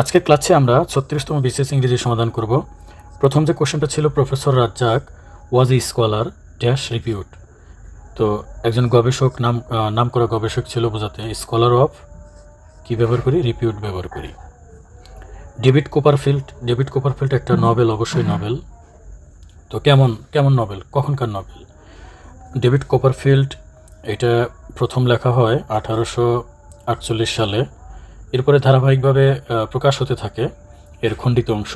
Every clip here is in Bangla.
আজকের ক্লাসে আমরা 36তম বিসিএস ইংরেজি সমাধান করব। প্রথম যে কোশ্চেনটা ছিল, professor Razzak was a scholar dash repute. তো একজন গবেষক, নাম করা গবেষক ছিল বোঝাতে স্কলার অফ কি ব্যবহার করি, রিপিউট ব্যবহার করি। ডেভিড কোপারফিল্ড একটা নভেল, অবশ্যই নভেল। তো কেমন নভেল, কখনকার নভেল? ডেভিড কোপারফিল্ড এটা প্রথম লেখা হয় 1848 সালে। এরপরে ধারাবাহিকভাবে প্রকাশ হতে থাকে এর খণ্ডিত অংশ,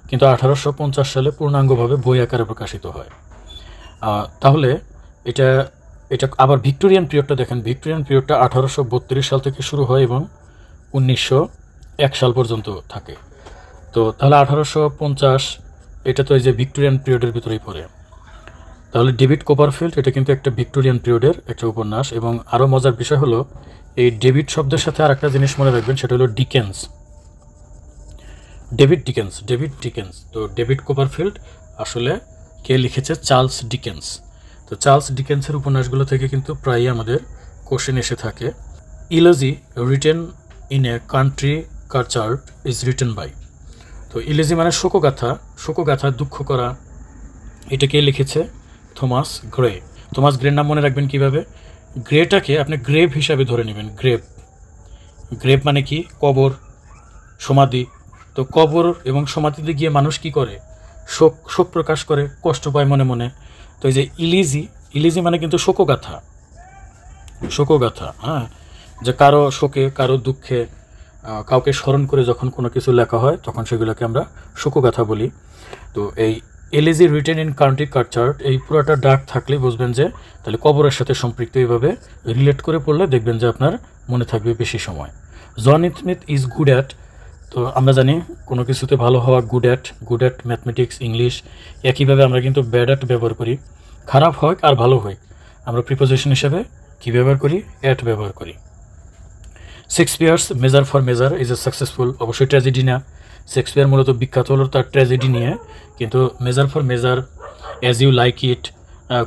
কিন্তু 1850 সালে পূর্ণাঙ্গভাবে বই আকারে প্রকাশিত হয়। তাহলে এটা আবার ভিক্টোরিয়ান পিরিয়ডটা দেখেন। ভিক্টোরিয়ান পিরিয়ডটা 1832 সাল থেকে শুরু হয় এবং 1901 সাল পর্যন্ত থাকে। তো তাহলে 1850 এটা তো এই যে ভিক্টোরিয়ান পিরিয়ডের ভিতরেই পড়ে। তাহলে ডেভিড কোপারফিল্ড এটা কিন্তু একটা ভিক্টোরিয়ান পিরিয়ডের একটা উপন্যাস। এবং আরও মজার বিষয় হলো, এই ডেভিড শব্দের সাথে আর একটা জিনিস মনে রাখবেন, সেটা হলো ডিকেন্স, ডেভিড ডিকেন্স। তো ডেভিড কোপারফিল্ড আসলে কে লিখেছে? Charles Dickens. তো চার্লস ডিকেন্সের উপন্যাসগুলো থেকে কিন্তু প্রায়ই আমাদের কোশ্চেন এসে থাকে। Elegy written in a country churchyard is written by. তো ইলজি মানে শোকগাথা, দুঃখ করা। এটা কে লিখেছে? থমাস গ্রের নাম মনে রাখবেন কিভাবে? গ্রেটাকে আপনি গ্রেভ হিসাবে ধরে নেবেন। গ্রেভ মানে কি? কবর, সমাধি। তো কবর এবং সমাধিতে গিয়ে মানুষ কি করে? শোক প্রকাশ করে, কষ্ট পায় মনে মনে। তো এই যে ইলিজি মানে কিন্তু শোকগাথা। হ্যাঁ, যে কারো শোকে, কারো দুঃখে, কাউকে স্মরণ করে যখন কোনো কিছু লেখা হয় তখন সেগুলোকে আমরা শোকগাথা বলি। তো এই elegy written in country cultured, এই পুরোটা ডাক থাকলে বুঝবেন যে তাহলে কবরের সাথে সম্পৃক্ত। এইভাবে রিলেট করে পড়লে দেখবেন যে আপনার মনে থাকবে বেশি সময়। John Smith is good at. তো আমরা জানি কোনো কিছুতে ভালো হওয়া গুড অ্যাট ম্যাথমেটিক্স, ইংলিশ। একইভাবে আমরা কিন্তু ব্যাড অ্যাট ব্যবহার করি। খারাপ হয় আর ভালো হয় আমরা প্রিপোজিশন হিসেবে কি ব্যবহার করি? অ্যাট ব্যবহার করি। Shakespeare's measure is a successful, অবশ্যই ট্র্যাজেডি না। শেক্সপিয়ার মূলত বিখ্যাত হলো তার ট্র্যাজেডি নিয়ে, কিন্তু measure, as you like it,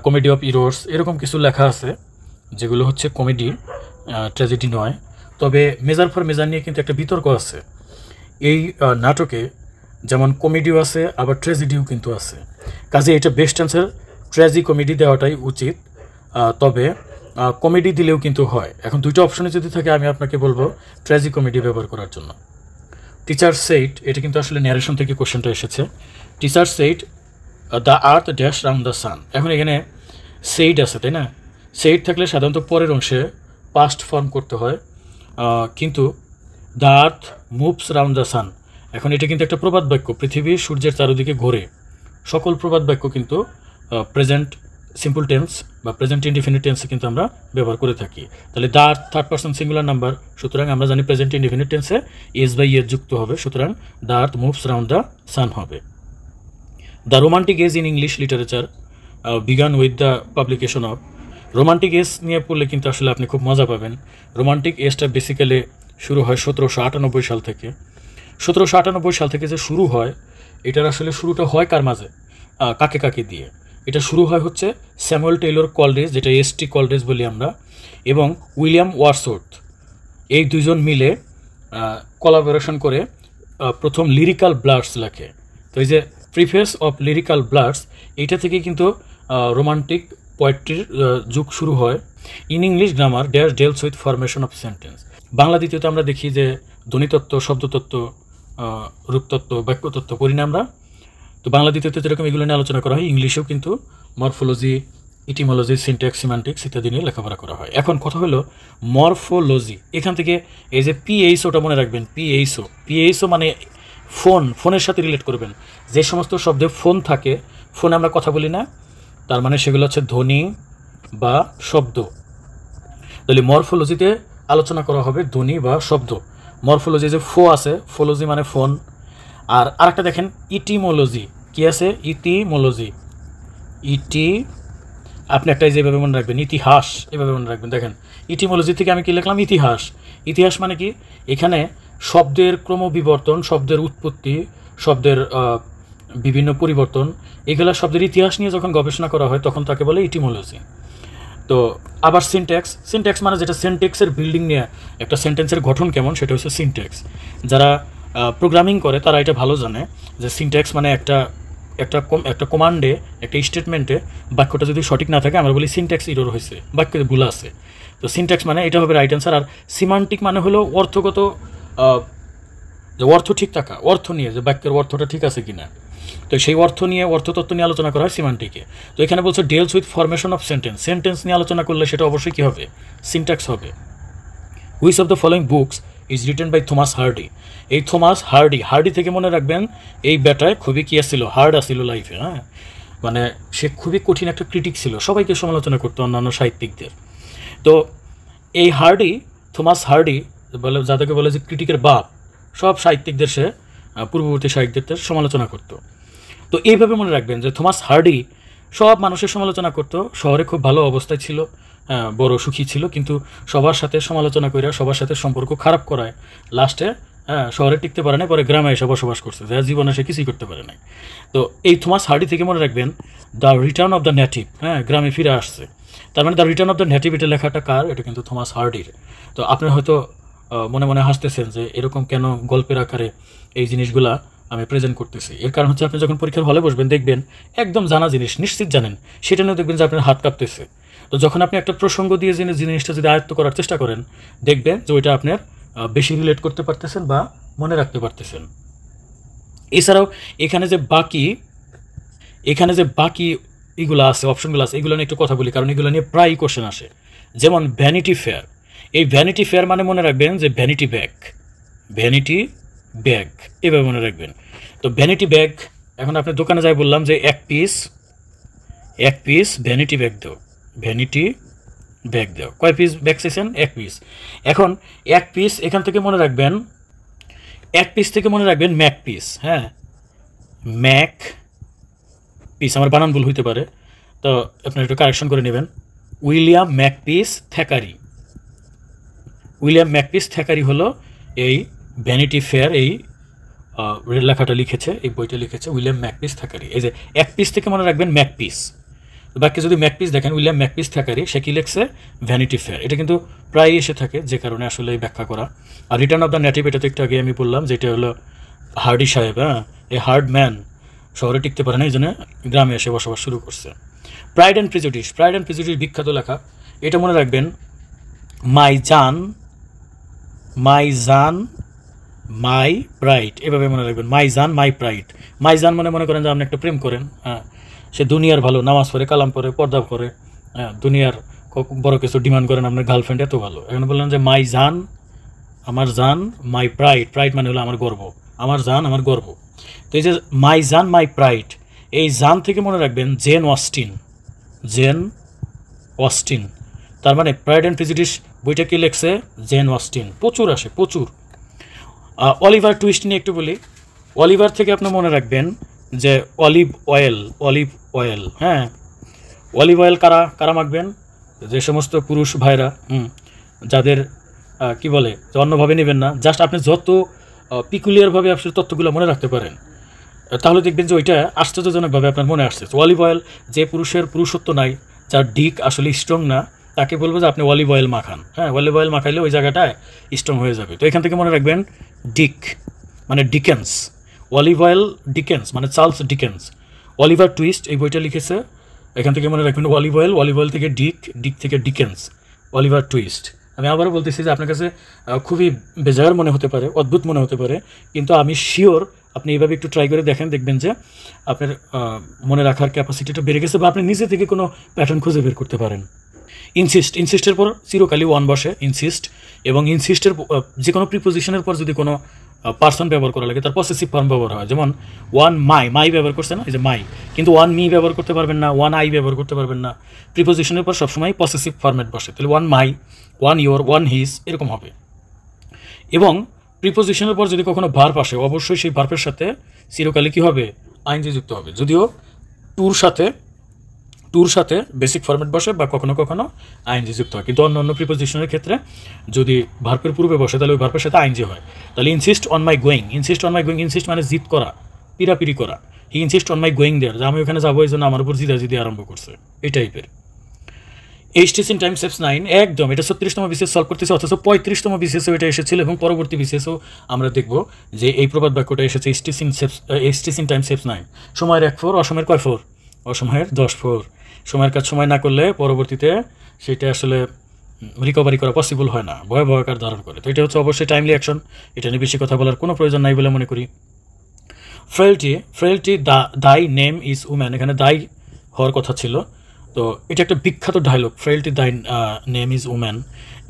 comedy of errors, এরকম কিছু লেখা আছে যেগুলো হচ্ছে কমেডি, ট্র্যাজেডি নয়। তবে মেজার নিয়ে কিন্তু একটা বিতর্ক আছে। এই নাটকে যেমন কমেডিও আছে, আবার ট্র্যাজেডিও কিন্তু আছে। কাজে এটা বেস্ট অ্যান্সার ট্র্যাজি কমেডি দেওয়াটাই উচিত। তবে কমেডি দিলেও কিন্তু হয়। এখন দুইটা অপশনে যদি থাকে, আমি আপনাকে বলবো ট্র্যাজি কমেডি ব্যবহার করার জন্য। টিচার সেইড, এটা কিন্তু আসলে ন্যারেশন থেকে কোশ্চেনটা এসেছে। Teacher said the earth dash round the সান। এখন এখানে সেইড আছে, তাই না? সেইড থাকলে সাধারণত পরের অংশে পাস্ট ফর্ম করতে হয়, কিন্তু the earth moves round the সান। এখন এটা কিন্তু একটা প্রবাদ বাক্য, পৃথিবী সূর্যের চারদিকে ঘোরে। সকল প্রবাদ বাক্য কিন্তু প্রেজেন্ট সিম্পল টেন্স বা প্রেজেন্ট ইনডিফিনিট টেন্সে কিন্তু আমরা ব্যবহার করে থাকি। তাহলে the earth third person singular number, সুতরাং আমরা জানি প্রেজেন্ট ইনডিফিনিট টেন্সে এস বাই এর যুক্ত হবে, সুতরাং the earth moves round the sun হবে। The romantic age in English literature began with the publication of. Romantic age নিয়ে পড়লে কিন্তু আসলে আপনি খুব মজা পাবেন। রোমান্টিক এজটা বেসিক্যালি শুরু হয় 1798 সাল থেকে। 1798 সাল থেকে যে শুরু হয়, এটার আসলে শুরুটা হয় কার মাঝে, কাকে দিয়ে? এটা শুরু হয় হচ্ছে স্যামুয়েল টেইলর কলরিজ, যেটা এসটি কলরিজ বলি আমরা, এবং উইলিয়াম ওয়ার্ডসওয়ার্থ। এই দুইজন মিলে কোলাবোরেশন করে প্রথম লিরিক্যাল ব্লাডস লেখে। তো এই যে প্রিফেস অফ লিরিক্যাল ব্লাডস, এইটা থেকে কিন্তু রোমান্টিক পোয়েট্রির যুগ শুরু হয়। In English grammar dash deals with formation of sentence. Bangla দ্বিতীয়তে আমরা দেখি যে ধ্বনিতত্ত্ব, শব্দতত্ত্ব, রূপতত্ত্ব, বাক্যতত্ত্ব পড়ি না আমরা। তো বাংলা দ্বিতীয়তে যেরকম এগুলো নিয়ে আলোচনা করা হয়, ইংলিশেও কিন্তু মরফোলজি, ইটিমোলজি, সিনট্যাক্স, সিমান্টিক্স ইত্যাদি নিয়ে লেখাপড়া করা হয়। এখন কথা হলো মরফোলজি। এখান থেকে এই যে পিএইচওটা মনে রাখবেন, পিএইচও মানে ফোনের সাথে রিলেট করবেন। যে সমস্ত শব্দে ফোন থাকে, ফোনে আমরা কথা বলি না, তার মানে সেগুলো হচ্ছে ধ্বনি বা শব্দ। তাহলে মরফোলজিতে আলোচনা করা হবে ধ্বনি বা শব্দ। মরফোলজি যে আছে, ফোলজি মানে ফোন। আর আরেকটা দেখেন ইটিমোলজি, কি আছে? ইটি আপনি একটা যেভাবে মনে রাখবেন, ইতিহাস এভাবে মনে রাখবেন। দেখেন ইটিমোলজি থেকে আমি কি লিখলাম? ইতিহাস মানে কি? এখানে শব্দের ক্রমবিবর্তন, শব্দের উৎপত্তি, শব্দের বিভিন্ন পরিবর্তন, এগুলো শব্দের ইতিহাস নিয়ে যখন গবেষণা করা হয় তখন তাকে বলে ইটিমোলজি। তো আবার সিনট্যাক্স মানে যেটা সেন্টেক্সের বিল্ডিং নিয়ে, একটা সেন্টেন্সের গঠন কেমন, সেটা হচ্ছে সিনট্যাক্স। যারা প্রোগ্রামিং করে তারা এটা ভালো জানে যে সিনট্যাক্স মানে একটা কমান্ডে, একটা স্টেটমেন্টে বাক্যটা যদি সঠিক না থাকে আমরা বলি সিনট্যাক্স ইরর হয়েছে, বাক্যে ভুল আছে। তো সিনট্যাক্স মানে এটা হবে রাইট অ্যান্সার। আর সিমান্টিক মানে হলো অর্থগত, যে অর্থ ঠিক থাকা, অর্থ নিয়ে যে বাক্যের অর্থটা ঠিক আছে কিনা, তো সেই অর্থ নিয়ে, অর্থতত্ত্ব নিয়ে আলোচনা করা হয় সিমান্টিকে। তো এখানে বলছে deals with formation of sentence নিয়ে আলোচনা করলে সেটা অবশ্যই কী হবে, সিনট্যাক্স হবে। Which of the following books is written by Thomas Hardy. এই থমাস হার্ডি থেকে মনে রাখবেন এই ব্যাটায় খুবই কী আসছিল, হার্ড আসছিল লাইফে, হ্যাঁ, মানে সে খুবই কঠিন একটা ক্রিটিক ছিল, সবাইকে সমালোচনা করতো, অন্যান্য সাহিত্যিকদের। তো এই থমাস হার্ডি বলে, যাদেরকে বলে যে ক্রিটিকের বাপ, সব সাহিত্যিকদের সে পূর্ববর্তী সাহিত্যিকদের সমালোচনা করতো। তো এইভাবে মনে রাখবেন যে থমাস হার্ডি সব মানুষের সমালোচনা করতো, শহরে খুব ভালো অবস্থায় ছিল, বড় সুখী ছিল, কিন্তু সবার সাথে সমালোচনা করে, সবার সাথে সম্পর্ক খারাপ করায় লাস্টে শহরে টিকতে পারে না, পরে গ্রামে এসে বসবাস করছে, যার জীবনে সে কিছুই করতে পারে নাই। তো এই থমাস হার্ডি থেকে মনে রাখবেন the return of the native, গ্রামে ফিরে আসছে, তার মানে the return of the native, এটা লেখাটা কার, এটা কিন্তু থমাস হার্ডির। তো আপনি হয়তো মনে মনে হাসতেছেন যে এরকম কেন গল্পের আকারে এই জিনিসগুলা আমি প্রেজেন্ট করতেছি। এর কারণ হচ্ছে আপনি যখন পরীক্ষার হলে বসবেন দেখবেন একদম জানা জিনিস নিশ্চিত জানেন, সেটা নিয়েও দেখবেন যে আপনার হাত কাঁপতেছে। তো যখন আপনি একটা প্রসঙ্গ দিয়ে জিনিসটা যদি আয়ত্ত করার চেষ্টা করেন, দেখবেন যে ওইটা আপনার বেশি রিলেট করতে পারতেছেন বা মনে রাখতে পারতেছেন। এছাড়াও এখানে যে বাকি এগুলো আছে, অপশনগুলো আছে, এগুলো নিয়ে একটু কথা বলি, কারণ এগুলো নিয়ে প্রায়ই কোশ্চেন আসে। যেমন ভ্যানিটি ফেয়ার, এই ভ্যানিটি ফেয়ার মানে মনে রাখবেন যে ভ্যানিটি ব্যাগ, এভাবে মনে রাখবেন। তো ভ্যানিটি ব্যাগ, এখন আপনি দোকানে যাই বললাম যে এক পিস ভ্যানিটি ব্যাগ দাও, কয় পিস ব্যাগ চাইছেন, এক পিস। এখন এক পিস, এখান থেকে মনে রাখবেন, এক পিস থেকে মনে রাখবেন ম্যাক পিস, ম্যাক পিস, আমার বানান ভুল হইতে পারে, তো আপনার একটু কারেকশন করে নেবেন। উইলিয়াম ম্যাকপিস থ্যাকারি হলো এই ভ্যানিটি ফেয়ার, এই লেখাটা লিখেছে, এই বইটা লিখেছে উইলিয়াম ম্যাকপিস থ্যাকারি। এই যে এক পিস থেকে মনে রাখবেন ম্যাকপিস, বাকি যদি ম্যাকপিস দেখেন উইলিয়াম ম্যাকপিস থ্যাকারি, সে কি লিখছে, ভ্যানিটি ফেয়ার। এটা কিন্তু প্রায় এসে থাকে, যে কারণে আসলে এই ব্যাখ্যা করা। আর রিটার্ন অফ দ্য নেটিভ, এটা তো একটু আগে আমি বললাম, যেটা হলো হার্ডি সাহেব, এই হার্ড ম্যান শহরে টিকতে পারে না, এই জন্য গ্রামে এসে বসবাস শুরু করছে। প্রাইড অ্যান্ড প্রেজুডিস বিখ্যাত লেখা, এটা মনে রাখবেন মাই জান মাই প্রাইড, এভাবে মনে রাখবেন, মাই জান মাই প্রাইড। মাই জান মনে করেন যে আপনি একটা প্রেম করেন, সে দুনিয়ার ভালো, নামাজ পড়ে, কালাম পড়ে, পর্দা করে, দুনিয়ার বড় কিছু ডিমান্ড করেন, আপনার গার্লফ্রেন্ড এত ভালো। এখন বললেন যে মাই জান, আমার জান, মাই প্রাইড মানে হলো আমার গর্ব, আমার জান আমার গর্ব। তো এই যে মাই জান মাই প্রাইড, এই জান থেকে মনে রাখবেন জেন অস্টিন, তার মানে প্রাইড অ্যান্ড প্রেজুডিস বইটা কি লেখছে, জেন অস্টিন। প্রচুর আসে, প্রচুর। অলিভার টুইস্ট নিয়ে একটু বলি। অলিভার থেকে আপনি মনে রাখবেন যে অলিভ অয়েল, অলিভ অয়েল কারা মাখবেন, যে সমস্ত পুরুষ ভাইরা যাদের কি বলে, অন্যভাবে নেবেন না, জাস্ট আপনি যত পিকুলিয়ারভাবে আপনার তথ্যগুলো মনে রাখতে পারেন, তাহলে দেখবেন যে ওইটা আশ্চর্যজনকভাবে আপনার মনে আসছে। অলিভ অয়েল, যে পুরুষের পুরুষত্ব নাই, যার ডিক আসলে স্ট্রং না, তাকে বলবো যে আপনি অলিভ অয়েল মাখান, অলিভ অয়েল মাখাইলে ওই জায়গাটায় স্ট্রং হয়ে যাবে। তো এখান থেকে মনে রাখবেন ডিক মানে ডিকেন্স, অলিভ অয়েল ডিকেন্স মানে চার্লস ডিকেন্স। অলিভার টুইস্ট এই বইটা লিখেছে, এখান থেকে মনে রাখবেন অলিভ অয়েল থেকে ডিক থেকে ডিকেন্স, অলিভার টুইস্ট। আমি আবারও বলতেছি যে আপনার কাছে খুবই বেজার মনে হতে পারে, অদ্ভুত মনে হতে পারে, কিন্তু আমি শিওর আপনি এইভাবে একটু ট্রাই করে দেখবেন যে আপনার মনে রাখার ক্যাপাসিটিটা বেড়ে গেছে, বা আপনি নিজে থেকে কোনো প্যাটার্ন খুঁজে বের করতে পারেন। ইনসিস্টের পর চিরকালই ওয়ান বসে, ইনসিস্ট, এবং ইনসিস্টের যে কোনো প্রিপোজিশনের পর যদি কোনো পার্সন ব্যবহার করা লাগে তার পসেসিভ ফর্ম ব্যবহার হয়। যেমন ওয়ান মাই ব্যবহার করছে না, এই যে মাই, কিন্তু ওয়ান মি ব্যবহার করতে পারবেন না, ওয়ান আই ব্যবহার করতে পারবেন না। প্রিপোজিশনের পর সবসময় পসেসিভ ফর্মেট বসে, তাহলে one my, one your, one his, এরকম হবে। এবং প্রিপোজিশনের পর যদি কখনো ভার্ব আসে, অবশ্যই সেই ভার্বের সাথে চিরকালে কী হবে, আইনজি যুক্ত হবে। যদিও টুর সাথে বেসিক ফরম্যাট বসে বা কখনো কখনো আইনজি যুক্ত হয়, কিন্তু অন্য প্রিপোজিশনের ক্ষেত্রে যদি ভার্বের পূর্বে বসে তাহলে ওই ভার্বের সাথে আইনজি হয়। তাহলে insist on my going, insist মানে জিদ করা, পিরাপিরি করা। He insist on my going there, যে আমি ওখানে যাবো, এই জন্য আমার উপর জিদাজিদি আরম্ভ করছে, এই টাইপের। এইচটিসি ইন টাইম সেভস 9 একদম এটা 36তম বিসিএস সলভ করতেছে, অথচ 35তম বিসিএসও এটা এসেছিল এবং পরবর্তী বিসিএসও আমরা দেখব যে এই প্রবাদ বাক্যটা এসেছে এইচটিসি ইন টাইম সেভস 9। সময়ের 1 4, অসময়ের কয় 4? অসময়ের 10 4। সময়ের কাজ সময় না করলে পরবর্তীতে সেটা আসলে রিকভারি করা পসিবল হয় না, ভয়াবহ আকার ধারণ করে। তো এটা হচ্ছে অবশ্যই টাইমলি অ্যাকশন, এটা নিয়ে বেশি কথা বলার কোনো প্রয়োজন নাই বলে মনে করি। ফ্রেলটি দাই নেম ইজ উম্যান, এখানে দাই হওয়ার কথা ছিল। তো এটা একটা বিখ্যাত ডায়লগ, ফ্রেলটি দাই নেম ইজ উম্যান।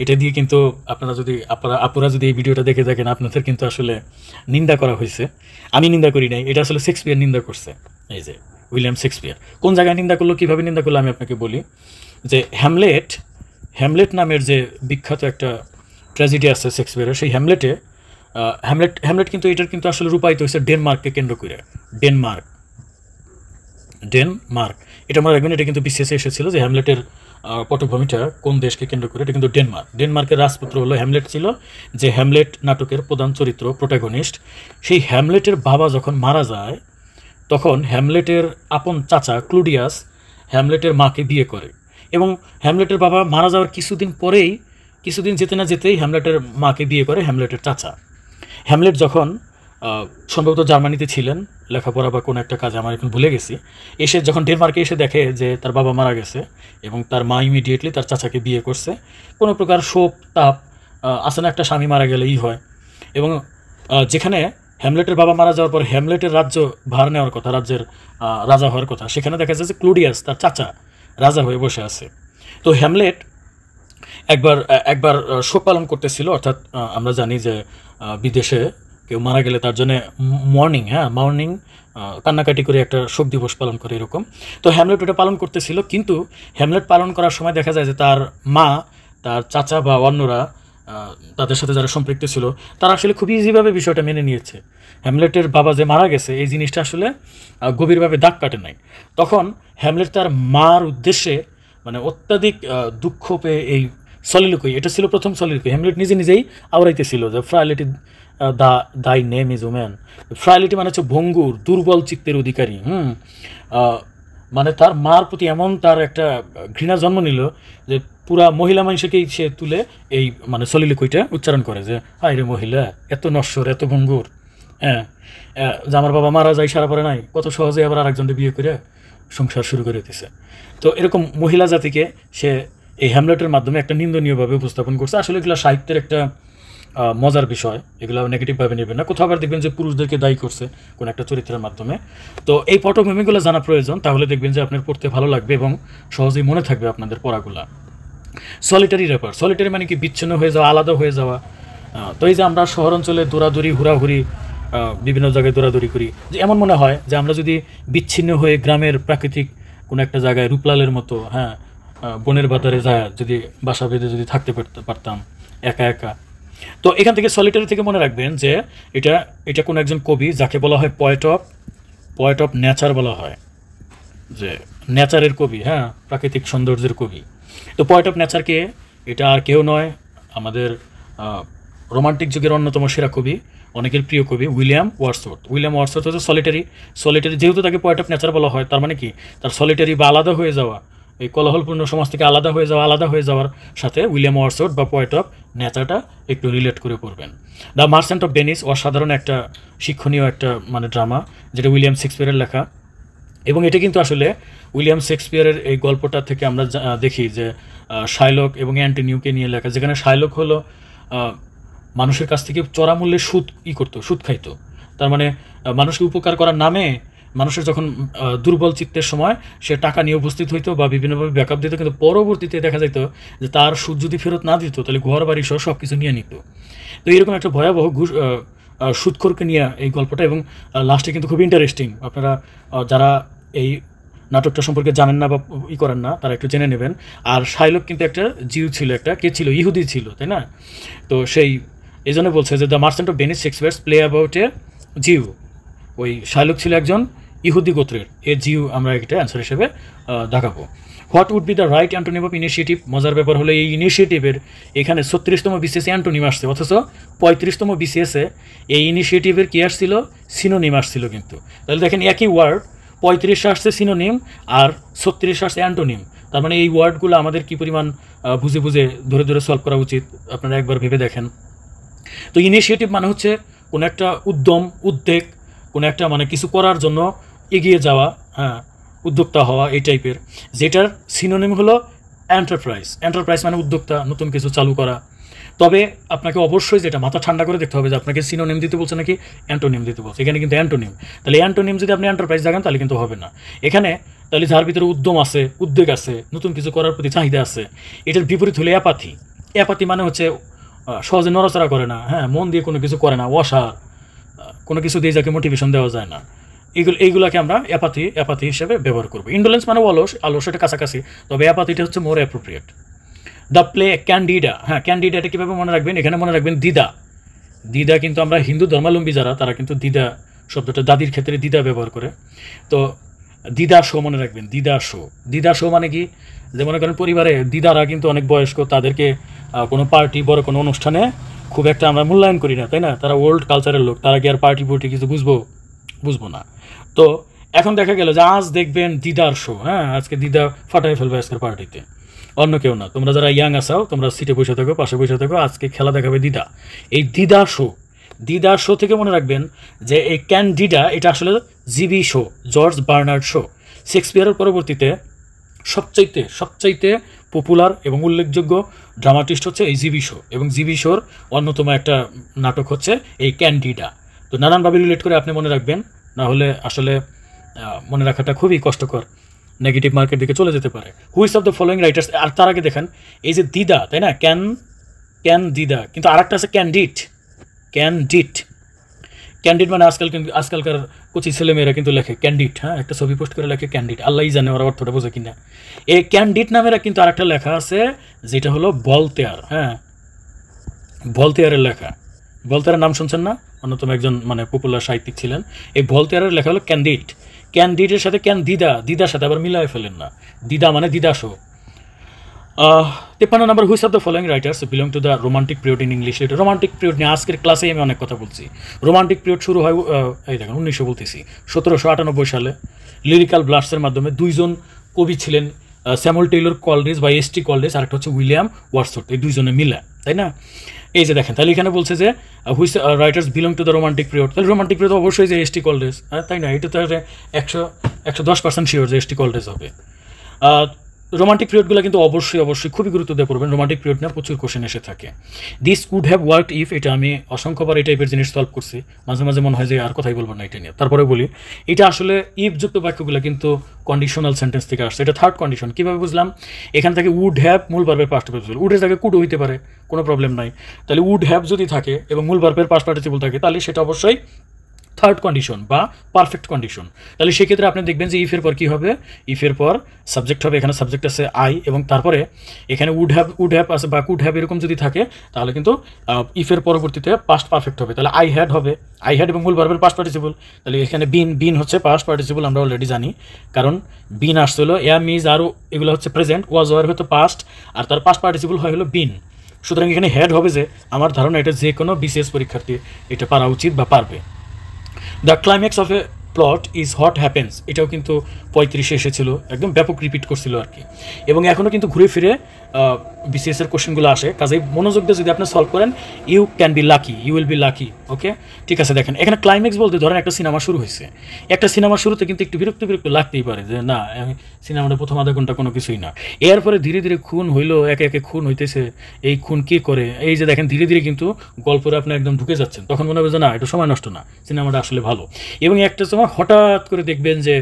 এটা দিয়ে কিন্তু আপনারা যদি এই ভিডিওটা দেখে থাকেন আপনাদের কিন্তু আসলে নিন্দা করা হয়েছে। আমি নিন্দা করি নাই, এটা আসলে শেক্সপিয়ার নিন্দা করছে। এই যে উইলিয়াম শেক্সপিয়ার কোন জায়গায় নিন্দা করলো, কীভাবে নিন্দা করলো আমি আপনাকে বলি। যে হ্যামলেট নামের যে বিখ্যাত একটা ট্র্যাজেডি আছে শেক্সপিয়ারের, সেই হ্যামলেট কিন্তু এটার কিন্তু আসলে রূপায়িত হয়েছে ডেনমার্ককে কেন্দ্র করে। ডেনমার্ক এটা মনে রাখবেন, এটা কিন্তু বিশেষে এসেছিল যে হ্যামলেটের পটভূমিটা কোন দেশকে কেন্দ্র করে, এটা কিন্তু ডেনমার্কের রাজপুত্র হলো হ্যামলেট ছিল, যে হ্যামলেট নাটকের প্রধান চরিত্র প্রোটাগনিস্ট। সেই হ্যামলেটের বাবা যখন মারা যায় তখন হ্যামলেটের আপন চাচা ক্লুডিয়াস হ্যামলেটের মাকে বিয়ে করে, এবং হ্যামলেটের বাবা মারা যাওয়ার কিছুদিন যেতে না যেতেই হ্যামলেটের মাকে বিয়ে করে হ্যামলেটের চাচা। হ্যামলেট যখন সম্ভবত জার্মানিতে ছিলেন লেখাপড়া বা কোনো একটা কাজে, আমার এখন ভুলে গেছি, এসে যখন ডেনমার্কে এসে দেখে যে তার বাবা মারা গেছে এবং তার মা ইমিডিয়েটলি তার চাচাকে বিয়ে করছে। কোনো প্রকার শোক তাপ আসে না, একটা স্বামী মারা গেলেই হয়। এবং যেখানে হ্যামলেটের বাবা মারা যাওয়ার পর হ্যামলেটের রাজ্য ভার নেওয়ার কথা, রাজ্যের রাজা হওয়ার কথা, সেখানে দেখা যাচ্ছে ক্লুডিয়াস তার চাচা রাজা হয়ে বসে আছে। তো হ্যামলেট একবার শোক পালন করতেছিল, অর্থাৎ আমরা জানি যে বিদেশে কেউ মারা গেলে তার জন্য মর্নিং কান্নাকাটি করে একটা শোক দিবস পালন করে এরকম। তো হ্যামলেট ওটা পালন করতেছিল, কিন্তু হ্যামলেট পালন করার সময় দেখা যায় যে তার মা, তার চাচা বা অন্যরা তাদের সাথে যারা সম্পৃক্ত ছিল তারা আসলে খুব ইজিভাবে বিষয়টা মেনে নিয়েছে। হ্যামলেটের বাবা যে মারা গেছে এই জিনিসটা আসলে গভীরভাবে দাগ কাটে নাই। তখন হ্যামলেট তার মার উদ্দেশ্যে মানে অত্যাধিক দুঃখ পেয়ে এই সলিলোকুই, এটা ছিল প্রথম সলিলোকুই, হ্যামলেট নিজেই আওড়াইতেছিল যে ফ্রাইলিটি দাই নেম ইজ উম্যান। ফ্রাইলিটি মানে হচ্ছে ভঙ্গুর, দুর্বল চিত্তের অধিকারী। মানে তার মার প্রতি এমন তার একটা ঘৃণা জন্ম নিল যে পুরা মহিলা মানুষকেই সে তুলে এই মানে সলিলোকুইটা উচ্চারণ করে যে হায় রে মহিলা, এত নশ্বর, এত ভঙ্গুর, যে আমার বাবা মারা যায় সারা পরে নাই, কত সহজে আবার আরেকজনকে বিয়ে করে সংসার শুরু করে দিতেছে। তো এরকম মহিলা জাতিকে সে এই হ্যামলেটের মাধ্যমে একটা নিন্দনীয়ভাবে উপস্থাপন করছে। আসলে এগুলো সাহিত্যের একটা মজার বিষয়, এগুলো নেগেটিভভাবে নেবেন না। কোথাও আবার দেখবেন যে পুরুষদেরকে দায়ী করছে কোনো একটা চরিত্রের মাধ্যমে। তো এই পটভূমিগুলো জানা প্রয়োজন, তাহলে দেখবেন যে আপনার পড়তে ভালো লাগবে এবং সহজেই মনে থাকবে আপনাদের পড়াগুলা। সলিটারি রেপার, সলিটারি মানে কি বিচ্ছিন্ন হয়ে যাওয়া, আলাদা হয়ে যাওয়া। তো এই যে আমরা শহর অঞ্চলে দৌড়াদৌড়ি হুড়াহুড়ি বিভিন্ন জায়গায় দৌড়াদৌড়ি করি, যে এমন মনে হয় যে আমরা যদি বিচ্ছিন্ন হয়ে গ্রামের প্রাকৃতিক কোনো একটা জায়গায় রূপলালের মতো বনের বাতারে যায় যদি বাসা বেঁধে যদি থাকতে পারতাম একা একা। তো এখান থেকে সলিটারি থেকে মনে রাখবেন যে এটা কোনো একজন কবি যাকে বলা হয় পয়েট অফ নেচার বলা হয়, যে নেচারের কবি, প্রাকৃতিক সৌন্দর্যের কবি। তো পয়েট অফ নেচারকে এটা আর কেউ নয়, আমাদের রোমান্টিক যুগের অন্যতম সেরা কবি, অনেকের প্রিয় কবি উইলিয়াম ওয়ার্ডসওয়ার্থ হচ্ছে সলিটারি। যেহেতু তাকে পয়েট অফ নেচার বলা হয়, তার মানে কি তার সলিটারি বা আলাদা হয়ে যাওয়া, এই কোলাহলপূর্ণ সমাজ থেকে আলাদা হয়ে যাওয়ার সাথে উইলিয়াম ওয়ার্ডসওয়ার্থ বা পয়েট অফ নেচারটা একটু রিলেট করে পড়বেন। দ্য মার্চেন্ট অফ ভেনিস অসাধারণ একটা শিক্ষণীয় একটা মানে ড্রামা, যেটা উইলিয়াম শেক্সপিয়ারের লেখা। এবং এটা কিন্তু আসলে উইলিয়াম শেক্সপিয়ারের এই গল্পটা থেকে আমরা দেখি যে শাইলক এবং অ্যান্টনিওকে নিয়ে লেখা, যেখানে শাইলক হলো মানুষের কাছ থেকে চড়া মূল্যে সুদ খাইতো। তার মানে মানুষকে উপকার করার নামে মানুষের যখন দুর্বল চিত্তের সময় সে টাকা নিয়ে উপস্থিত হইতো বা বিভিন্নভাবে ব্যাকআপ দিত, কিন্তু পরবর্তীতে দেখা যেত যে তার সুদ যদি ফেরত না দিত তাহলে ঘর বাড়ি সহ সব কিছু নিয়ে নিত। তো এরকম একটা ভয়াবহ সুদখোরকে নিয়ে এই গল্পটা, এবং লাস্টে কিন্তু খুব ইন্টারেস্টিং। আপনারা যারা এই নাটকটা সম্পর্কে জানেন না বা করেন না তারা একটু জেনে নেবেন। আর শাইলক কিন্তু একটা জিউ ছিল, ইহুদি ছিল, তাই না? তো এই জন্য বলছে যে the merchant of Venice Shakespeare's play about a Jew. ওই শাইলক ছিল একজন ইহুদি গোত্রের, এ জিউ আমরা একটা অ্যান্সার হিসেবে দেখাবো। What would be the right antonym of initiative? মজার ব্যাপার হলো এই ইনিশিয়েটিভের এখানে 36তম বিসিএসে অ্যান্টোনিম আসছে, অথচ 35তম বিসিএসে এই ইনিশিয়েটিভের কি আসছিল? সিনোনিম আসছিল। কিন্তু তাহলে দেখেন একই ওয়ার্ড 35 আসছে সিনোনিম আর 36 আসছে অ্যান্টোনিম, তার মানে এই ওয়ার্ডগুলো আমাদের কী পরিমাণ বুঝে বুঝে ধরে ধরে সলভ করা উচিত আপনারা একবার ভেবে দেখেন। তো ইনিশিয়েটিভ মানে হচ্ছে কোনো একটা উদ্যম, উদ্বেগ, কোনো একটা মানে কিছু করার জন্য এগিয়ে যাওয়া, হ্যাঁ, উদ্যোক্তা হওয়া, এই টাইপের। যেটার সিনোনিম হলো এন্টারপ্রাইজ। এন্টারপ্রাইজ মানে উদ্যোক্তা, নতুন কিছু চালু করা। তবে আপনাকে অবশ্যই যেটা মাথা ঠান্ডা করে দেখতে হবে যে আপনাকে সিনোনিম দিতে বলছে নাকি অ্যান্টোনিম দিতে বলছে। এখানে কিন্তু অ্যান্টোনিম, তাহলে অ্যান্টোনিম যদি আপনি এন্টারপ্রাইজ দেখেন তাহলে কিন্তু হবে না। এখানে তাহলে যার ভিতরে উদ্যম আছে, উদ্বেগ আছে, নতুন কিছু করার প্রতি চাহিদা আছে, এটার বিপরীত হলে অ্যাপাথি। অ্যাপাথি মানে হচ্ছে সহজে নড়াচড়া করে না, হ্যাঁ, মন দিয়ে কোনো কিছু করে না, অসার, কোনো কিছু দিয়ে যাকে মোটিভেশন দেওয়া যায় না, এইগুলাকে আমরা অ্যাপাথি হিসেবে ব্যবহার করবো। ইন্ডোলেন্স মানে অলস, এটা কাছাকাছি, তবে অ্যাপাথিটা হচ্ছে মোর অ্যাপ্রোপ্রিয়েট। দ্য প্লে ক্যান্ডিডা, হ্যাঁ, ক্যান্ডিডা এটা কীভাবে মনে রাখবেন? এখানে মনে রাখবেন দিদা কিন্তু আমরা হিন্দু ধর্মাবলম্বী যারা তারা কিন্তু দিদা শব্দটা দাদির ক্ষেত্রে দিদা ব্যবহার করে। তো দিদা শো মনে রাখবেন, দিদা শো মানে কি? যে মনে করেন পরিবারে দিদারা কিন্তু অনেক বয়স্ক, তাদেরকে কোনো পার্টি, বড় কোনো অনুষ্ঠানে খুব একটা আমরা মূল্যায়ন করি না, তাই না? তারা ওল্ড কালচারের লোক, তারা কি আর পার্টি কিছু বুঝবো না। তো এখন দেখা গেল যে আজ দেখবেন দিদার শো, হ্যাঁ, আজকে দিদা ফাটাই ফেলবে আজকের পার্টিতে, অন্য কেউ না। তোমরা যারা ইয়াং আসাও তোমরা সিটে বসে থাকো, পাশে বসে থাকো, আজকে খেলা দেখাবে দিদা। এই দিদা শো থেকে মনে রাখবেন যে এই ক্যান্ডিডা এটা আসলে GB Shaw, George Bernard Shaw. শেক্সপিয়ারের পরবর্তীতে সবচাইতে পপুলার এবং উল্লেখযোগ্য ড্রামাটিস্ট হচ্ছে এই জিবি শো, এবং জিবি শোর অন্যতম একটা নাটক হচ্ছে এই ক্যান্ডিডা। তো নানানভাবে রিলেট করে আপনি মনে রাখবেন, না হলে আসলে মনে রাখাটা খুবই কষ্টকর, নেগেটিভ মার্কের দিকে চলে যেতে পারে। Which of the following writers, আর তার আগে দেখেন এই যে দিদা, তাই না, ক্যান দিদা, কিন্তু আর একটা আছে ক্যান্ডিড মানে আজকালকার কোচি ছেলেমেয়েরা কিন্তু লেখে ক্যান্ডিড, হ্যাঁ, একটা ছবি পোস্ট করে লেখে ক্যান্ডিড, আল্লাহই জানে ওরা অর্থটা বোঝে কিনা। এই ক্যান্ডিড নামেরা কিন্তু আরেকটা লেখা আছে যেটা হলো ভলতেয়ার, হ্যাঁ, ভলতেয়ারের লেখা। ভলতেয়ারের নাম শুনছেন না? অন্যতম একজন মানে পপুলার সাহিত্যিক ছিলেন। এই ভলতেয়ারের লেখা হলো ক্যান্ডিডের সাথে দিদার সাথে আবার মিলায় ফেলেন না, দিদা মানে দিদা শো। 53 নম্বর, which of the following writers belong to the romantic period in English? এটা রোমান্টিক পিরিয়ড নিয়ে আজকের ক্লাসেই আমি অনেক কথা বলছি। রোমান্টিক পিরিয়ড শুরু হয় এই দেখেন 1798 সালে লিরিক্যাল ব্লাস্টসের মাধ্যমে। দুইজন কবি ছিলেন, স্যামুয়েল টেইলর কলরিজ বা এস টি কলরিজ, আর একটা হচ্ছে উইলিয়াম ওয়ার্ডসওয়ার্থ, এই দুইজনে মিলে, তাই না? এই যে দেখেন, তাহলে এখানে বলছে যে which writers belong to the romantic period, তাহলে রোমান্টিক পিরিয়ড অবশ্যই যে এস টি কলরিজ, হ্যাঁ, তাই না? এটা তো 110% শিওর যে এস টি কলরিজ হবে। রোমান্টিক পিরিয়ডগুলো কিন্তু অবশ্যই খুবই গুরুত্ব দিয়ে পড়বেন। রোমান্টিক পিরিয়ড নিয়ে প্রচুর কোশ্চেন এসে থাকে। This could have worked if, এটা আমি অসংখ্যবার এই টাইপের জিনিস সলভ করছি, মাঝে মাঝে মনে হয় যে আর কথাই বলবো না এটা নিয়ে, তারপরে বলি। এটা আসলে ইফ যুক্ত বাক্যগুলো কিন্তু কন্ডিশনাল সেন্টেন্স থেকে আসছে। এটা থার্ড কন্ডিশন। কীভাবে বুঝলাম? এখান থেকে উড হ্যাভ মূল ভার্বের পাস্ট পার্টিসিপল, উডের জায়গায় কুড হইতে পারে, কোনো প্রবলেম নাই। তাহলে উড হ্যাভ যদি থাকে এবং মূল ভার্বের পাস্ট পার্টিসিপল থাকে, তাহলে সেটা অবশ্যই থার্ড কন্ডিশন বা পারফেক্ট কন্ডিশন। তাহলে সেক্ষেত্রে আপনি দেখবেন যে ইফের পর কী হবে? ইফের পর সাবজেক্ট হবে, এখানে সাবজেক্ট আছে আই, এবং তারপরে এখানে উড হ্যাভ আছে বা কুড হ্যাভ এরকম যদি থাকে, তাহলে কিন্তু ইফের পরবর্তীতে পাস্ট পারফেক্ট হবে। তাহলে আই হ্যাড হবে, আই হ্যাড এবং মূল ভার্বের পাস্ট পার্টিসিপল। তাহলে এখানে বিন হচ্ছে পাস্ট পার্টিসিপল, আমরা অলরেডি জানি, কারণ বিন আসছিল, এম ইজ আরও এগুলো হচ্ছে প্রেজেন্ট, ওয়াজ ওয়ার হয়তো পাস্ট, আর তার পাস্ট পার্টিসিপল হয় হলো বিন। সুতরাং এখানে হ্যাড হবে, যে আমার ধারণা এটা যে কোনো বিসিএস পরীক্ষার্থী এটা পারা উচিত বা পারবে। The climax of A plot is what happens, এটাও কিন্তু 35 এসেছিল, একদম ব্যাপক রিপিট করছিল আর কি, এবং এখনও কিন্তু ঘুরে ফিরে বিসিএসের কোশ্চেনগুলো আসে। কাজেই মনোযোগ দিয়ে যদি আপনি সলভ করেন, ইউ উইল বি লাকি। ওকে, ঠিক আছে। দেখেন এখানে ক্লাইম্যাক্স বলতে ধরেন একটা সিনেমা শুরু হয়েছে, একটা সিনেমার শুরুতে কিন্তু একটু বিরক্ত লাগতেই পারে যে না, সিনেমাটা প্রথম আধা ঘন্টা কোনো কিছুই না, এরপরে ধীরে ধীরে খুন হইলো, একে একে খুন হইতেছে, এই খুন কী করে, এই যে দেখেন ধীরে ধীরে কিন্তু গল্পরে আপনি একদম ঢুকে যাচ্ছেন, তখন মনে হবে যে না, এটা সময় নষ্ট না, সিনেমাটা আসলে ভালো। এবং একটা সময় হঠাৎ করে দেখবেন যে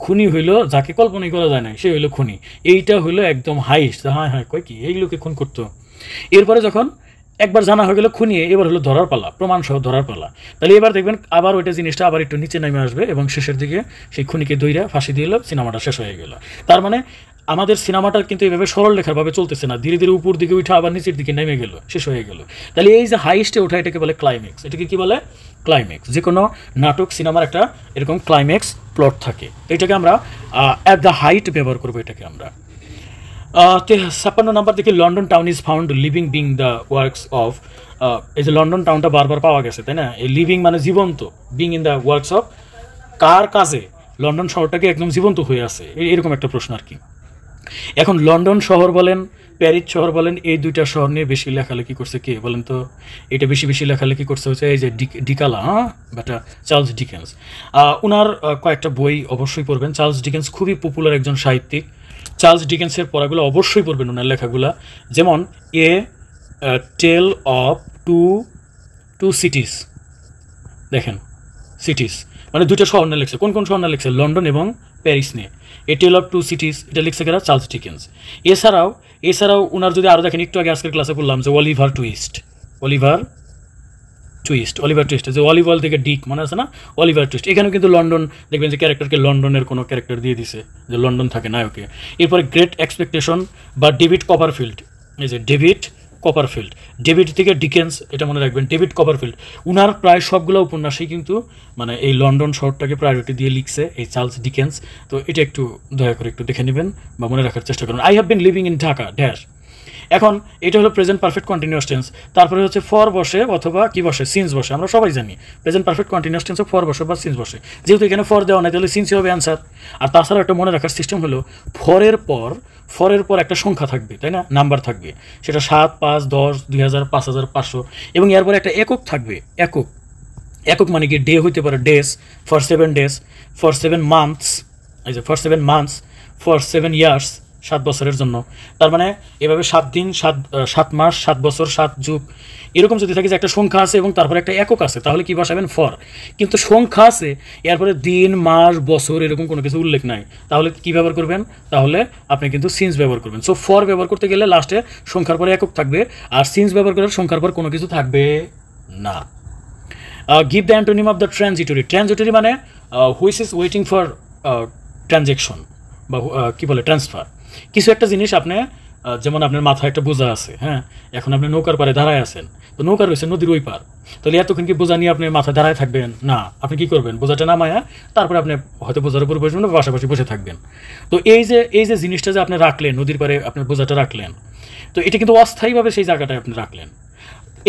খুনি হইলো, যাকে কল্পনাই করা যায় না সে হইলো খুনি, এইটা হইলো একদম হাইস্ট, হ্যাঁ কয় কি এইগুলোকে খুন করতো। এরপরে যখন একবার জানা হয়ে গেল খুনিয়ে, এবার হলো ধরার পালা, প্রমাণ সহ ধরার পালা, তাহলে এবার দেখবেন আবার ওইটা জিনিসটা আবার একটু নিচে নেমে আসবে, এবং শেষের দিকে সেই খুনিকে দইরা ফাঁসি দিয়ে এলো, সিনেমাটা শেষ হয়ে গেল। তার মানে আমাদের সিনেমাটা কিন্তু এইভাবে সরল লেখারভাবে চলতেছে না, ধীরে ধীরে উপর দিকে উঠে আবার নিচের দিকে নেমে গেল, শেষ হয়ে গেল। তাহলে এই যে হাইস্টে ওঠা, এটাকে বলে ক্লাইম্যাক্স। এটাকে কি বলে? ক্লাইম্যাক্স। যে কোনো নাটক সিনেমার একটা এরকম ক্লাইম্যাক্স প্লট থাকে, এটাকে আমরা অ্যাট দ্য হাইট ব্যবহার করবো। এটাকে আমরা 56 নাম্বার দেখি, London town is found living being the works of, এই যে লন্ডন টাউনটা বারবার পাওয়া গেছে, তাই না? এই লিভিং মানে জীবন্ত, being in the works of, কার কাজে লন্ডন শহরটাকে একদম জীবন্ত হয়ে আছে, এরকম একটা প্রশ্ন আর কি। এখন লন্ডন শহর বলেন, প্যারিস শহর বলেন, এই দুইটা শহর নিয়ে বেশি লেখালেখি করছে কে বলেন তো? এটা বেশি বেশি লেখালেখি করছে হচ্ছে এই যে ডিকালা, বেটা চার্লস ডিকেন্স। ওনার কয়েকটা বই অবশ্যই পড়বেন। চার্লস ডিকেন্স খুবই পপুলার একজন সাহিত্যিক। চার্লস ডিকেন্সের পড়াগুলো অবশ্যই পড়বেন, ওনার লেখাগুলা। যেমন এ টেল অফ টু সিটিস, দেখেন সিটিস মানে দুটো শহর নিয়ে লিখছে। কোন কোন শহর নিয়ে লিখছে? লন্ডন এবং প্যারিস নিয়ে। এ টেল অফ টু সিটিস, এটা লিখছে কেরা? Charles Dickens. এছাড়াও ওনার যদি আরও দেখেন, একটু আগে আজকের ক্লাসে বললাম যে অলিভার টুইস্ট, যে অলিভার থেকে ডিক মনে আছে না, অলিভার টুইস্ট। এখানেও কিন্তু লন্ডন দেখবেন যে ক্যারেক্টারকে লন্ডনের কোনো ক্যারেক্টার দিয়ে দিছে, যে লন্ডন থাকে নায়কে। এরপরে গ্রেট এক্সপেকটেশন বা ডেভিড কপারফিল্ড, এই যে ডেভিড থেকে ডিকেন্স, এটা মনে রাখবেন। ডেভিড কপারফিল্ড উনার প্রায় সবগুলো উপন্যাসই কিন্তু মানে এই লন্ডন শহরটাকে প্রায়োরিটি দিয়ে লিখছে এই চার্লস ডিকেন্স। তো এটা একটু দয়া করে একটু দেখে নেবেন বা মনে রাখার চেষ্টা করুন। I have been living in Dhaka dash. এখন এটা হলো প্রেজেন্ট পারফেক্ট কন্টিনিউয়াস টেন্স। তারপরে হচ্ছে ফর বসে অথবা কি বসে? সিন্স বসে। আমরা সবাই জানি প্রেজেন্ট পারফেক্ট কন্টিনিউয়াস টেন্সে ফর বসে বা সিন্স বসে। যেহেতু এখানে ফর দেওয়া নাই, তাহলে সিন্সই হবে অ্যান্সার। আর তাছাড়া একটা মনে রাখার সিস্টেম হলো ফরের পর একটা সংখ্যা থাকবে, তাই না? নাম্বার থাকবে, সেটা 7, 5, 10, 2000, 5500, এবং এরপরে একটা একক থাকবে। একক মানে কি? ডে হইতে পারে, days, for 7 days, for 7 months, এই যে ফর 7 months, ফর 7 years, 7 বছরের জন্য। তার মানে এভাবে 7 দিন, 7 মাস, 7 বছর, 7 যুগ, এরকম যদি থাকে যে একটা সংখ্যা আছে এবং তারপরে একটা একক আছে, তাহলে কি বসাবেন? ফর। কিন্তু সংখ্যা আছে, এরপরে দিন, মাস, বছর এরকম কোনো কিছু উল্লেখ নাই, তাহলে কি ব্যবহার করবেন? তাহলে আপনি কিন্তু সিন্স ব্যবহার করবেন। সো ফর ব্যবহার করতে গেলে লাস্টে সংখ্যার পরে একক থাকবে, আর সিন্স ব্যবহার করলে সংখ্যার পর কোনো কিছু থাকবে না। Give the antonym of the transitory মানে which is waiting for transaction বা কি বলে ট্রান্সফার। কিছু একটা জিনিস আপনি যেমন আপনার মাথায় একটা বোঝা আছে, হ্যাঁ, এখন আপনি নৌকার পারে দাঁড়ায় আছেন, তো নৌকা রয়েছে নদীর ওই পার, তাহলে এতক্ষণ কি বোঝা নিয়ে আপনি মাথায় দাঁড়ায় থাকবেন না? আপনি কি করবেন? বোঝাটা নামায়া তারপরে আপনি হয়তো বোঝার উপর বসবেন বা পাশাপাশি বসে থাকবেন। তো এই যে জিনিসটা যে আপনি রাখলেন নদীর পারে, আপনার বোঝাটা রাখলেন, তো এটা কিন্তু অস্থায়ীভাবে সেই জায়গাটায় আপনি রাখলেন।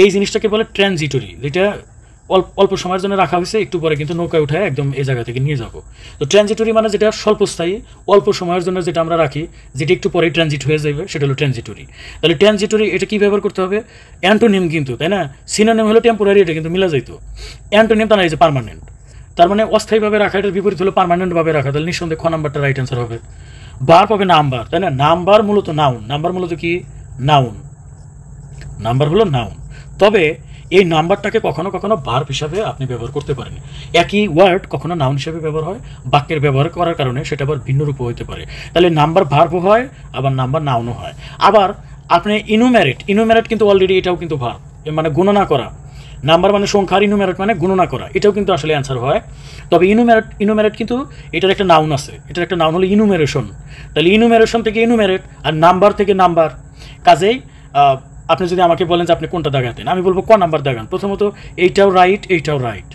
এই জিনিসটাকে বলে ট্রানজিটরি, যেটা অল্প সময়ের জন্য রাখা হয়েছে, একটু পরে কিন্তু নৌকায় উঠায় একদম এই জায়গা থেকে নিয়ে যাবো। তো ট্রানজিটরি মানে যেটা স্বল্পস্থায়ী, অল্প সময়ের জন্য যেটা আমরা রাখি, যেটা একটু পরেই ট্রানজিট হয়ে যাবে, সেটা হলো ট্রানজিটরি। তাহলে ট্রানজিটরি এটা কী ব্যবহার করতে হবে? অ্যান্টোনিম কিন্তু, তাই না? সিনোনিম হলো টেম্পোরারি, এটা কিন্তু মিলা যাইতো। অ্যান্টোনিম তা না, এই যে পার্মানেন্ট, তার মানে অস্থায়ীভাবে রাখা, এটার বিপরীত হলো পার্মানেন্টভাবে রাখা। তাহলে নিঃসন্দেহে খ নাম্বারটা রাইট অ্যান্সার হবে। ভার্ব হবে নাম্বার, তাই না? নাম্বার মূলত নাউন, নাম্বার মূলত কি? নাউন, নাম্বার হলো নাউন। তবে এই নাম্বারটাকে কখনো কখনো ভার্ব হিসাবে আপনি ব্যবহার করতে পারেন। একই ওয়ার্ড কখনো নাউন হিসাবে ব্যবহার হয়, বাক্যের ব্যবহার করার কারণে সেটা আবার ভিন্ন রূপ হতে পারে। তাহলে নাম্বার ভার্বও হয়, আবার নাম্বার নাউনও হয়। আবার আপনি ইনুমেরেট কিন্তু অলরেডি এটাও কিন্তু ভার্ব, মানে গণনা করা। নাম্বার মানে সংখ্যার, ইনুমেরেট মানে গণনা করা, এটাও কিন্তু আসলে অ্যান্সার হয়। তবে ইনুমেরেট কিন্তু এটার একটা নাউন আছে, এটার একটা নাউন হলো ইনুমেরেশন। তাহলে ইনুমেরেশন থেকে ইনুমেরেট, আর নাম্বার থেকে নাম্বার। কাজেই আপনি যদি আমাকে বলেন যে আপনি কোনটা দাগাতেন, আমি বলবো ক নাম্বার দাগান। প্রথমত এইটাও রাইট।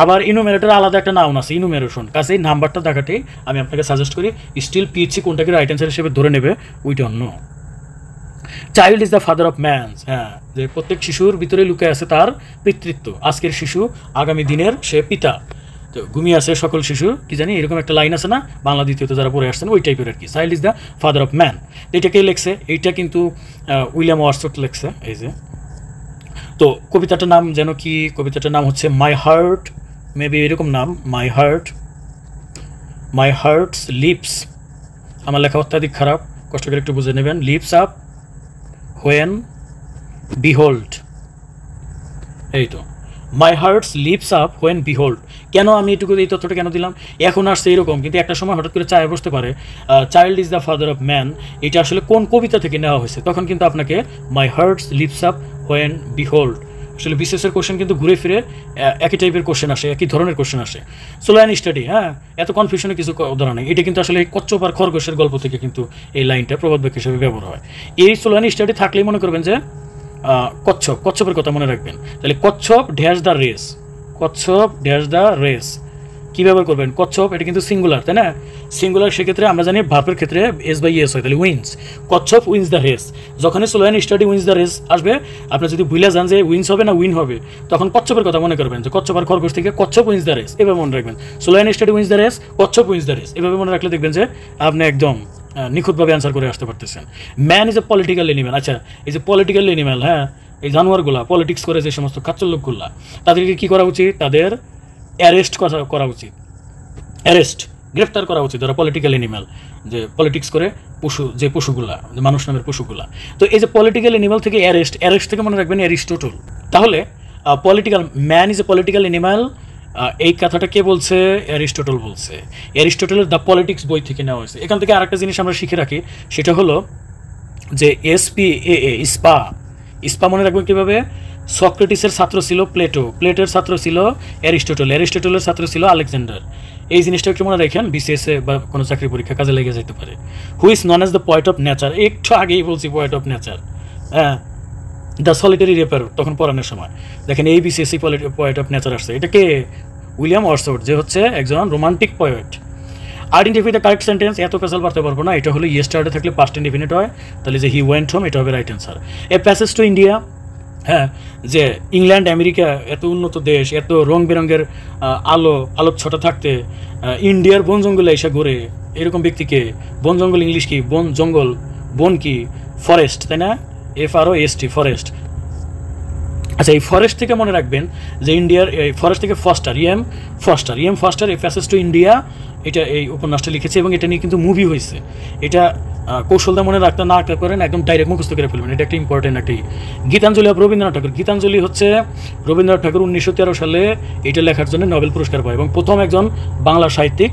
আবার ইনুমেরেটের আলাদা একটা নাউন আছে, ইনুমেরেশন। কাজেই নাম্বারটা দাগাতেই আমি আপনাকে সাজেস্ট করি। স্টিল পিএইচসি কোনটাকে রাইট অ্যান্সার হিসেবে ধরে নেবে, we don't know. Child is the father of man's, হ্যাঁ, যে প্রত্যেক শিশুর ভিতরে লুকে আছে তার পিতৃত্ব। আজকের শিশু আগামী দিনের সে পিতা। তো ঘুমিয়ে আছে সকল শিশু, কি জানি এরকম একটা লাইন আছে না বাংলা দ্বিতীয়তে যারা পড়ে আসছেন, ওই টাইপের আর কি। Child is the father of man, এটাকে লেখছে, এইটা কিন্তু উইলিয়াম ওয়ার্ডসওয়ার্থ লেখছে। এই যে, তো কবিতাটার নাম যেন কি? কবিতাটার নাম হচ্ছে মাই হার্ট, মেবি এরকম নাম, মাই হার্টস লিপস। আমার লেখা অত্যাধিক খারাপ, কষ্ট করে একটু বুঝে নেবেন। লিপস আপ হোয়েন বিহোল্ড, এই তো my hearts leaps up when behold. কেন আমি এই তথ্যটা কেন দিলাম? এখন আসছে এরকম, কিন্তু একটা সময় হঠাৎ করে চায় বসতে পারে child is the father of man, এটা আসলে কোন কবিতা থেকে নেওয়া হয়েছে, তখন কিন্তু আপনাকে my hearts leaps up when behold. আসলে বিশেষের কোশ্চেন কিন্তু ঘুরে ফিরে একই টাইপের কোশ্চেন আসে, একই ধরনের কোশ্চেন আসে। স্লো অ্যান্ড স্টাডি, হ্যাঁ, এত কনফিউশনের কিছু ধরা নেই। এটা কিন্তু আসলে কচ্ছপ আর খরগোশের গল্প থেকে কিন্তু এই লাইনটা প্রবাদ বাক্য হিসেবে ব্যবহার হয়। এই স্লো অ্যান্ড স্টাডি থাকলেই মনে করবেন যে কচ্ছপের কথা মনে রাখবেন। তাহলে কচ্ছপ ড্যাশ দ্য রেস, কী ব্যবহার করবেন? কচ্ছপ, এটা কিন্তু সিঙ্গুলার, তাই না? সিঙ্গুলার, সেক্ষেত্রে আমরা জানি ভার্বের ক্ষেত্রে এস বাই এস হয়, তাহলে উইন্স। কচ্ছপ উইন্স দ্য রেস। যখনই slow and steady wins the race আসবে, আপনি যদি ভুলে যান যে উইন্স হবে না উইন হবে, তখন কচ্ছপের কথা মনে করবেন, যে কচ্ছপ আর খরগোশ থেকে কচ্ছপ উইন্স দ্য রেস, এভাবে মনে রাখবেন। Slow and steady wins the race, কচ্ছপ উইন্স দ্য রেস, এভাবে মনে রাখলে দেখবেন যে আপনি একদম নিখুঁতভাবে অ্যান্সার করে আসতে পারতেছেন। Man is a political animal. আচ্ছা, এই যে পলিটিক্যাল এনিম্যাল, হ্যাঁ, এই জানোয়ারগুলা পলিটিক্স করে যে সমস্ত কাচ্চর লোকগুলা, তাদেরকে কী করা উচিত? তাদের অ্যারেস্ট করা উচিত, গ্রেফতার করা উচিত, যারা পলিটিক্যাল এনিম্যাল, যে পলিটিক্স করে যে পশুগুলা, যে মানুষ নামের পশুগুলা। তো এই যে পলিটিক্যাল এনিম্যাল থেকে অ্যারেস্ট থেকে মনে রাখবেন অ্যারিস্টটল। তাহলে man is a political animal, এই কথাটা কে বলছে? অ্যারিস্টটল বলছে। অ্যারিস্টটলের দ্য পলিটিক্স বই থেকে নেওয়া হয়েছে। এখান থেকে আরেকটা জিনিস আমরা শিখে রাখি, সেটা হলো যে স্পা মনে রাখবেন কীভাবে? সক্রেটিসের ছাত্র ছিল প্লেটোর ছাত্র ছিল অ্যারিস্টটলের ছাত্র ছিল আলেকজান্ডার। এই জিনিসটা একটু মনে রাখেন, বিসিএসে বা কোনো চাকরি পরীক্ষা কাজে লেগে যেতে পারে। Who is known as the poet of nature, একটু আগেই বলছি পয়েট অফ নেচার, হ্যাঁ, দ্য সলিটারি রেপার তখন পড়ানোর সময় দেখেন এই বিসিএসসি পয়েট অফ নেচার আসছে। এটা কে? উইলিয়াম ওয়ার্ডসওয়ার্থ, যে হচ্ছে একজন romantic poet. Identify the correct sentence, এত পেশাল পারতে পারবো না, এটা হলো ইয়েস্টারডে থাকলে পাস্ট ইনডিফিনিট হয়, তাহলে যে হি ওয়েন্ট হোম, এটা হবে right answer. A passage to India, হ্যাঁ, যে ইংল্যান্ড আমেরিকা এত উন্নত দেশ, এত রং বেরঙের আলোকছটা থাকতে ইন্ডিয়ার বন জঙ্গলে এসে ঘুরে, এরকম ব্যক্তিকে বন জঙ্গল ইংলিশ কি? বন জঙ্গল, বন কি? ফরেস্ট, তাই না? FROST, forest. আচ্ছা, এই ফরেস্ট থেকে মনে রাখবেন যে ইন্ডিয়ার এই ফরেস্ট থেকে ফস্টার এই প্যাসেজ টু ইন্ডিয়া, এটা এই উপন্যাসটা লিখেছে এবং এটা নিয়ে কিন্তু মুভি হয়েছে। এটা কৌশলটা মনে রাখতে না করেন, একদম ডাইরেক্ট মুখস্থ করে ফেলবেন। এটা একটা ইম্পর্টেন্ট একটা গীতাঞ্জলি অফ রবীন্দ্রনাথ ঠাকুর। গীতাঞ্জলি হচ্ছে রবীন্দ্রনাথ ঠাকুর 1913 সালে এটা লেখার জন্য নোবেল পুরস্কার পায় এবং প্রথম একজন বাংলা সাহিত্যিক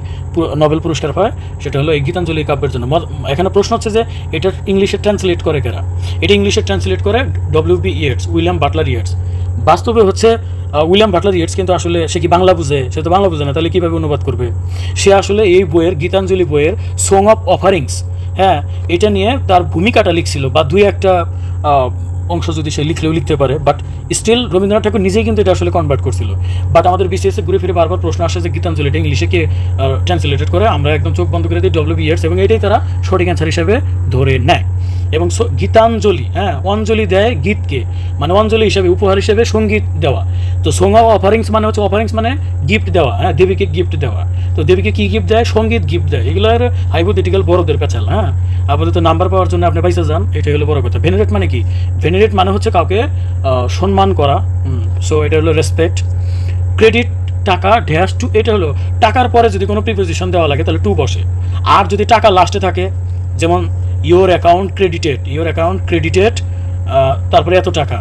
নোবেল পুরস্কার পায়, সেটা হলো এই গীতাঞ্জলি কাব্যের জন্য। এখানে প্রশ্ন হচ্ছে যে এটা ইংলিশে ট্রান্সলেট করে কারা? এটা ইংলিশে ট্রান্সলেট করে WB Yeats, William Butler Yeats. বাস্তবে হচ্ছে উইলিয়াম বাটলার ইয়েটস, কিন্তু আসলে সে কি বাংলা বুঝে? সে তো বাংলা বুঝে না, তাহলে কীভাবে অনুবাদ করবে? সে আসলে এই বইয়ের, গীতাঞ্জলি বইয়ের সং অফ অফারিংস, হ্যাঁ, এটা নিয়ে তার ভূমিকাটা লিখছিল, বা দুই একটা অংশ যদি সে লিখলেও লিখতে পারে, বাট স্টিল রবীন্দ্রনাথ ঠাকুর নিজেই কিন্তু এটা আসলে কনভার্ট করছিল। বাট আমাদের বিসিএসে ঘুরে ফিরে বারবার প্রশ্ন আসে যে গীতাঞ্জলিটা ইংলিশে কে ট্রান্সলেটেড করে, আমরা একদম চোখ বন্ধ করে দিই WB ইয়েটস, এবং এটাই তারা সঠিক অ্যান্সার হিসেবে ধরে নেয়। এবং গীতাঞ্জলি, হ্যাঁ, অঞ্জলি দেয় গীতকে, মানে অঞ্জলি হিসেবে, উপহার হিসেবে সঙ্গীত দেওয়া। তো সং অফ অফারিংস মানে হচ্ছে, অফারিংস মানে গিফট দেওয়া, হ্যাঁ, দেবীকে গিফট দেওয়া। তো দেবীকে কী গিফট দেয়? সঙ্গীত গিফট দেয়। এগুলোর হাইপোথেটিক্যাল বড়দের পেঁচাল, হ্যাঁ, আপাতত নাম্বার পাওয়ার জন্য আপনি পয়সা যান, এটা হলো বড় কথা। ভেনারেট মানে কি? ভেনারেট মানে হচ্ছে কাউকে সম্মান করা, সো এটা হলো রেসপেক্ট। ক্রেডিট, টাকা ড্যাশ টু, এটা হলো টাকার পরে যদি কোনো প্রিপোজিশন দেওয়া লাগে তাহলে টু বসে। আর যদি টাকা লাস্টে থাকে, যেমন ইয়োর অ্যাকাউন্ট ক্রেডিটেড, তারপরে এত টাকা,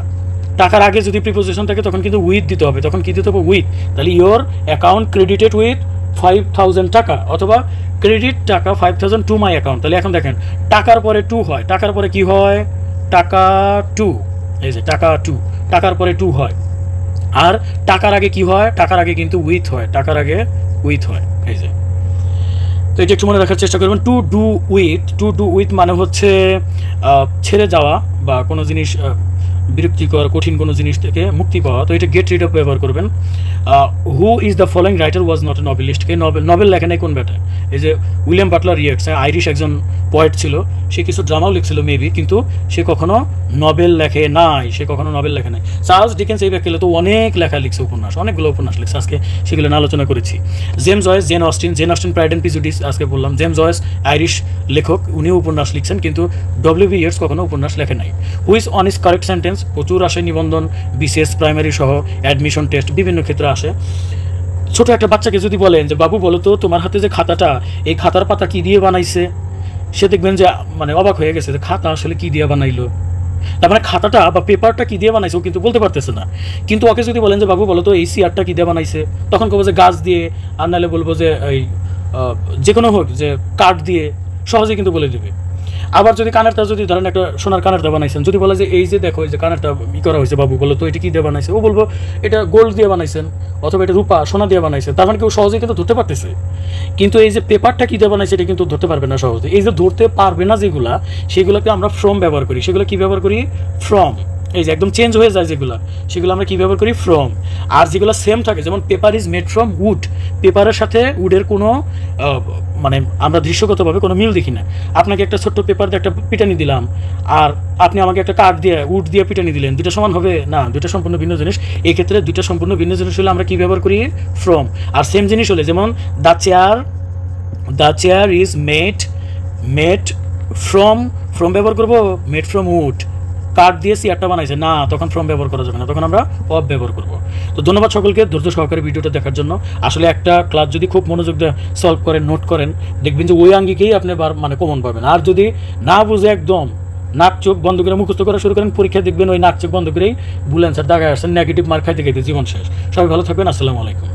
টাকার আগে যদি প্রিপোজিশন থাকে তখন কিন্তু উইথ দিতে হবে। তখন কী দিতে হবে? উইথ। তাহলে ইয়োর অ্যাকাউন্ট ক্রেডিটেড উইথ 5,000 টাকা, অথবা ক্রেডিট টাকা 5,000 টু মাই অ্যাকাউন্ট। তাহলে এখন দেখেন টাকার পরে টু হয়, টাকার পরে কি হয়? টাকা টু, এই যে টাকা টু, টাকার পরে টু হয়। আর টাকার আগে কি হয়? টাকার আগে কিন্তু উইথ হয়, টাকার আগে উইথ হয়, এই যে। তো এটা একটু মনে রাখার চেষ্টা করবেন। টু ডু উইথ মানে হচ্ছে ছেড়ে যাওয়া বা কোনো জিনিস বিরক্তিকর, কঠিন কোনো জিনিস থেকে মুক্তি পাওয়া। তো এটা গেট রিড অফ ব্যবহার করবেন। Who is the following writer was not a novelist? K novel লেখে নাই কোন ব্যাটা? এই যে উইলিয়াম বাটলার ইয়েটস, আইরিশ একজন পোয়েট ছিল, সে কিছু ড্রামাও লিখছিল মেবি, কিন্তু সে কখনো নভেল লেখে নাই, চার্লস ডিকেন্স এই ব্যক্তি তো অনেক লেখা লিখছে, উপন্যাস, অনেকগুলো উপন্যাস লিখছে, আজকে সেগুলো নিয়ে আলোচনা করেছি। James Joyce, Jane Austen Pride and Prejudice আজকে বললাম। জেমস জয়েস আইরিশ লেখক, উনিও উপন্যাস লিখছেন, কিন্তু WB ইয়েটস কখনো উপন্যাস লেখে নাই। Who is on is correct sentence? প্রচুর আসে নিবন্ধন, বিসিএস, প্রাইমারি সহ, অ্যাডমিশন টেস্ট, বিভিন্ন ক্ষেত্রে আসে। ছোট একটা বাচ্চাকে যদি বলেন যে বাবু বলো তো তোমার হাতে যে খাতাটা, এই খাতার পাতা কি দিয়ে বানাইছে, সে দেখবেন যে মানে অবাক হয়ে গেছে যে খাতা আসলে কি দিয়ে বানাইলো, তার মানে খাতাটা বা পেপারটা কি দিয়ে বানাইছে ও কিন্তু বলতে পারতেছে না। কিন্তু ওকে যদি বলেন যে বাবু বলো তো এই চেয়ারটা কি দিয়ে বানাইছে, তখন বলবো যে গাছ দিয়ে, আর নাহলে বলবো যে এই যে কোনো হোক, যে কাঠ দিয়ে, সহজে কিন্তু বলে দেবে। আবার যদি কানেরটা, যদি ধরেন একটা সোনার কানেরটা বানাইছেন, যদি বলে যে এই যে দেখো এই যে কানেরটা করা হয়েছে বাবু বলো তো এটা কি দিয়ে বানাইছে, ও বলবো এটা গোল্ড দিয়ে বানাইছেন, অথবা এটা রূপা, সোনা দিয়ে বানাইছেন। তার মানে কেউ সহজে কিন্তু ধরতে পারতেছে। কিন্তু এই যে পেপারটা কি দিয়ে বানাইছে এটা কিন্তু ধরতে পারবে না সহজে। এই যে ধরতে পারবে না যেগুলা, সেগুলোকে আমরা ফ্রম ব্যবহার করি। সেগুলো কি ব্যবহার করি? ফ্রম। এই যে একদম চেঞ্জ হয়ে যায় যেগুলো, সেগুলো আমরা কী ব্যবহার করি? ফ্রম। আর যেগুলো সেম থাকে, যেমন paper is made from would, পেপারের সাথে উডের কোনো মানে আমরা দৃশ্যগতভাবে কোনো মিল দেখি না। আপনাকে একটা ছোট্ট পেপার দিয়ে একটা পিটানি দিলাম, আর আপনি আমাকে একটা কাঠ দিয়ে, উড দিয়ে পিটানি দিলেন, দুটো সমান হবে না, দুটো সম্পূর্ণ ভিন্ন জিনিস। এই ক্ষেত্রে দুটো সম্পূর্ণ ভিন্ন জিনিস হলে আমরা কী ব্যবহার করি? ফ্রম। আর সেম জিনিস হলে, যেমন the chair is made made from ব্যবহার করবো, মেড ফ্রম উড, কাঠ দিয়ে চেয়ারটা বানাইছে না, তখন ফ্রম ব্যবহার করা যাবে না, তখন আমরা অফ ব্যবহার করবো। তো ধন্যবাদ সকলকে ধৈর্য সহকারে ভিডিওটা দেখার জন্য। আসলে একটা ক্লাস যদি খুব মনোযোগ দিয়ে সলভ করেন, নোট করেন, দেখবেন যে ওই আঙ্গিকেই আপনি মানে কমন পাবেন। আর যদি না বুঝে একদম নাক চোখ বন্ধ করে মুখস্থ করা শুরু করেন, পরীক্ষা দেখবেন ওই নাক চোখ বন্ধ করেই ভুল অ্যান্সার দাগায় আসছেন, নেগেটিভ মার্ক খাইতে খাইতে জীবন শেষ। সবাই ভালো থাকবেন, আসসালামু আলাইকুম।